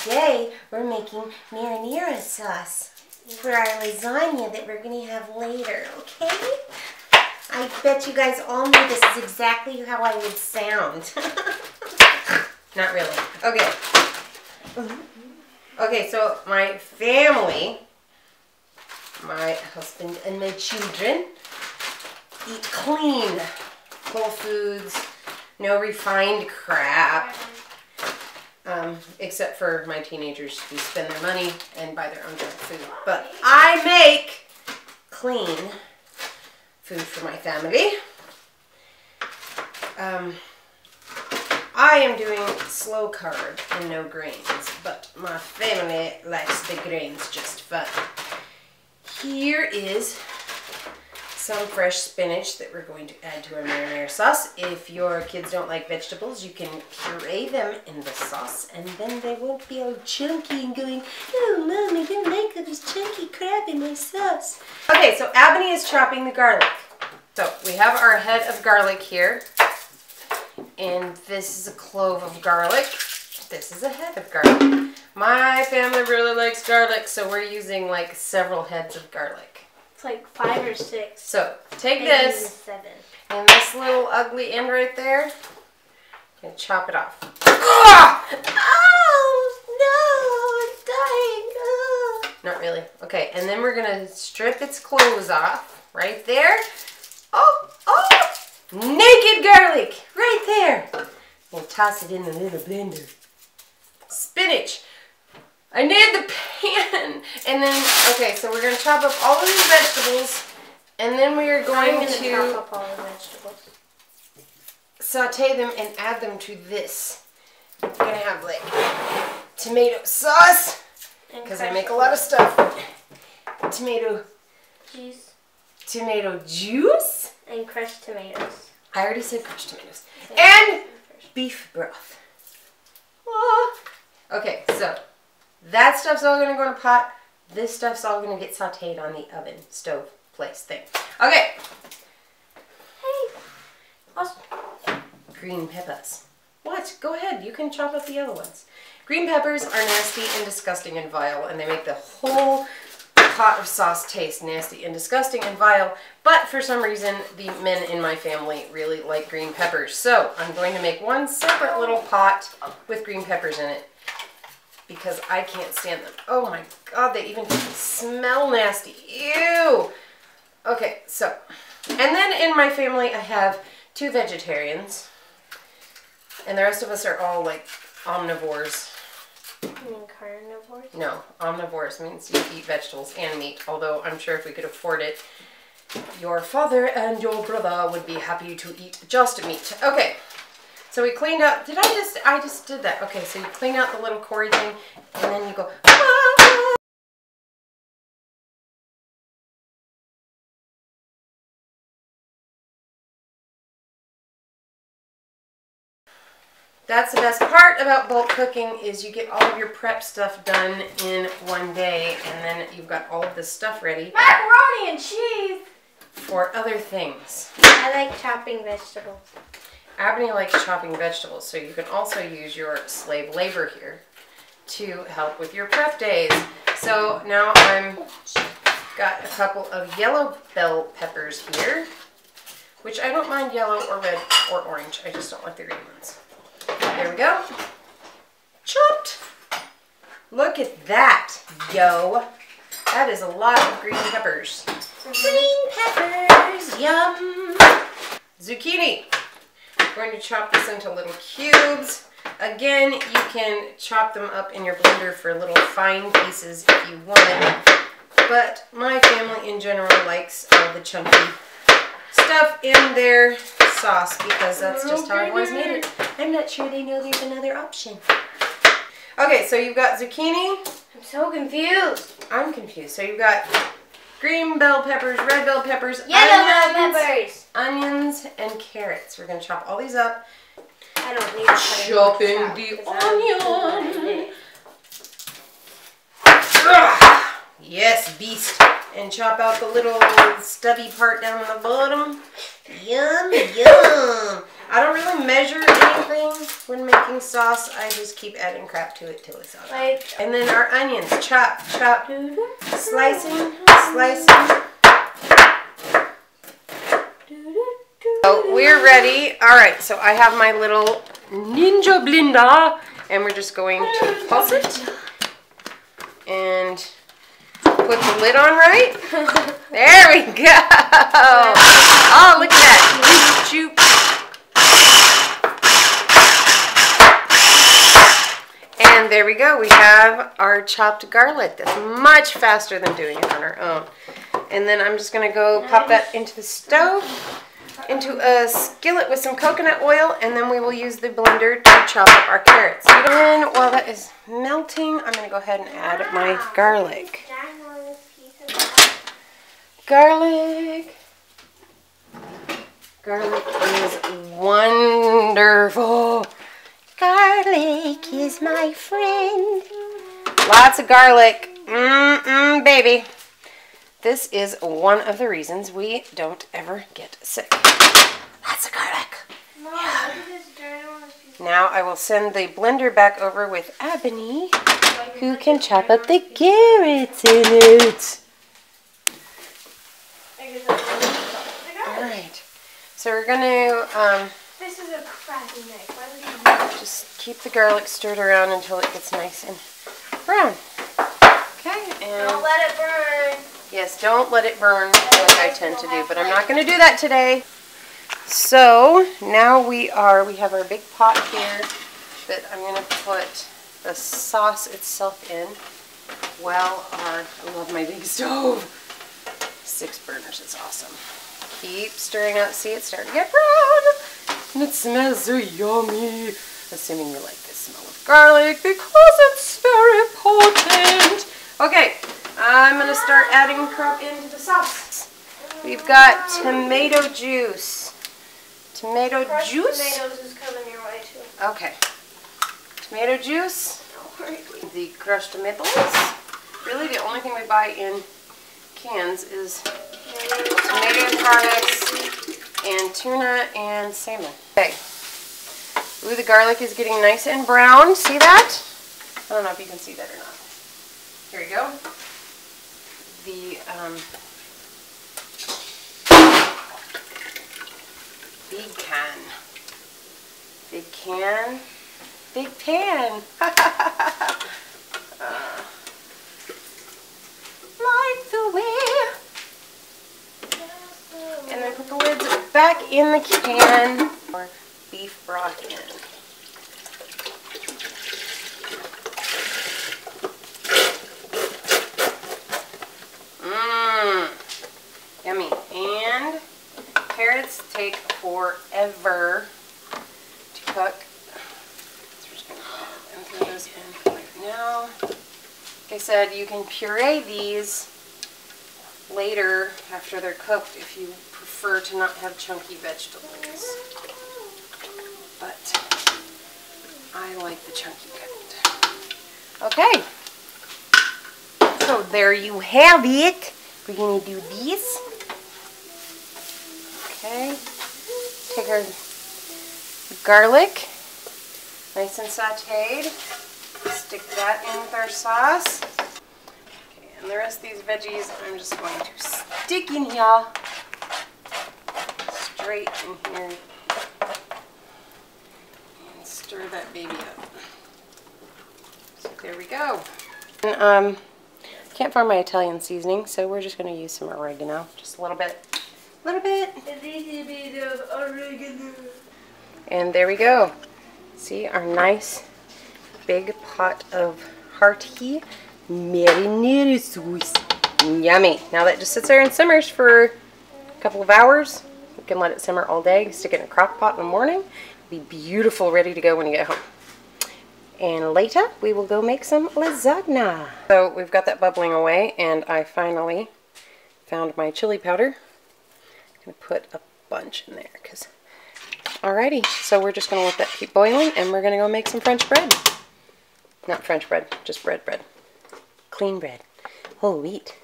today we're making marinara sauce for our lasagna that we're going to have later, okay? I bet you guys all knew this is exactly how I would sound. Not really. Okay. Okay, so my family, my husband and my children, eat clean, whole foods, no refined crap. Except for my teenagers who spend their money and buy their own junk food. But I make clean food for my family. I am doing slow carb and no grains, but my family likes the grains just fine. Here is some fresh spinach that we're going to add to our marinara sauce. If your kids don't like vegetables, you can puree them in the sauce, and then they won't be all chunky and going, oh, Mom, I don't like all this chunky crap in my sauce. Okay, so Abney is chopping the garlic. So we have our head of garlic here, and this is a clove of garlic. This is a head of garlic. My family really likes garlic, so we're using like several heads of garlic. Like 5 or 6. So take this 7. and this little ugly end right there and chop it off. Ah! Oh no, it's dying. Not really. Okay, and then we're gonna strip its clothes off right there. Oh, naked garlic right there. And toss it in the little blender. Spinach. I need the pan. And then, okay, so we're going to chop up all of these vegetables. And then we are going to chop up all the vegetables. Saute them and add them to this. I'm going to have like tomato sauce. Because I make a lot of stuff. Tomato juice. Tomato juice. And crushed tomatoes. I already said crushed tomatoes. And beef broth. Oh. Okay, so that stuff's all going to go in a pot. This stuff's all going to get sauteed on the oven, stove, place thing. Okay. Hey. Awesome. Green peppers. What? Go ahead. You can chop up the other ones. Green peppers are nasty and disgusting and vile, and they make the whole pot of sauce taste nasty and disgusting and vile. But for some reason, the men in my family really like green peppers. So I'm going to make one separate little pot with green peppers in it, because I can't stand them. Oh my God, they even smell nasty. Ew! Okay, so, and then in my family I have 2 vegetarians, and the rest of us are all like omnivores. You mean carnivores? No, omnivores means you eat vegetables and meat, although I'm sure if we could afford it, your father and your brother would be happy to eat just meat. Okay. So we cleaned up, I just did that. Okay, so you clean out the little Cory thing, and then you go, ah! That's the best part about bulk cooking, is you get all of your prep stuff done in one day, and then you've got all of this stuff ready. Macaroni and cheese! For other things. I like chopping vegetables. Abney likes chopping vegetables, so you can also use your slave labor here to help with your prep days. So now I'm got a couple of yellow bell peppers here, which I don't mind yellow or red or orange. I just don't like the green ones. There we go. Chopped. Look at that, yo. That is a lot of green peppers. Green peppers, yum. Zucchini. We're going to chop this into little cubes. Again, you can chop them up in your blender for little fine pieces if you want. But my family in general likes all the chunky stuff in their sauce, because that's just how I've always made it. I'm not sure they know there's another option. Okay, so you've got zucchini. I'm so confused. I'm confused. So you've got green bell peppers, red bell peppers, yellow bell peppers, onions, and carrots. We're going to chop all these up. I don't need to chopping the onion. Yes, beast. And chop out the little stubby part down the bottom. Yum, yum. I don't really measure anything when making sauce, I just keep adding crap to it till it's all done. And then our onions, chop, chop, slicing, slicing. So we're ready. All right, so I have my little Ninja blender, and we're just going to pulse it and put the lid on right. There we go. Oh, look at that. Choop, choop. And there we go. We have our chopped garlic. That's much faster than doing it on our own. And then I'm just going to go pop that into the stove, into a skillet with some coconut oil, and then we will use the blender to chop up our carrots. And while that is melting, I'm going to go ahead and add my garlic. Garlic. Garlic is wonderful. Garlic is my friend. Lots of garlic. Baby. This is one of the reasons we don't ever get sick. Lots of garlic. Yeah. Now I will send the blender back over with Ebony, who can chop up the carrots in it. Alright. So we're going to this is a crappy knife. just keep the garlic stirred around until it gets nice and brown. Okay, and don't let it burn. Yes, don't let it burn like I tend to do, but I'm not going to do that today. So now we have our big pot here that I'm going to put the sauce itself in. Well, I love my big stove. 6 burners is awesome. Keep stirring out. See, it's starting to get brown. And it smells so yummy. Assuming you like the smell of garlic because it's very potent. Okay, I'm going to start adding crap into the sauce. We've got tomato juice. Tomato juice? Tomatoes is coming your way too. Okay. Tomato juice. The crushed tomatoes. Really, the only thing we buy in cans is tomato products and tuna and salmon. Okay. Ooh, the garlic is getting nice and brown. See that? I don't know if you can see that or not. Here we go. The big can. Big can. Big pan. Like the way. And then put the lids back in the can. Or beef broth in. Yummy. And carrots take forever to cook. So we're just going to go ahead and throw those in right now. Like I said, you can puree these later after they're cooked if you prefer to not have chunky vegetables. But I like the chunky kind. Okay. So there you have it. We're going to do this. Okay. Take our garlic, nice and sauteed. Stick that in with our sauce. Okay, and the rest of these veggies I'm just going to stick in here. Straight in here. And stir that baby up. So there we go. And, can't find my Italian seasoning, so we're just going to use some oregano. Just a little bit. A little bit. A little bit of oregano. And there we go. See our nice big pot of hearty marinara sauce. Yummy. Now that just sits there and simmers for a couple of hours. You can let it simmer all day. Stick it in a crock pot in the morning. It'll be beautiful, ready to go when you get home. And later, we will go make some lasagna. So we've got that bubbling away, and I finally found my chili powder. I'm going to put a bunch in there, because... Alrighty, so we're just going to let that keep boiling, and we're going to go make some French bread. Not French bread, just bread. Clean bread. Whole wheat.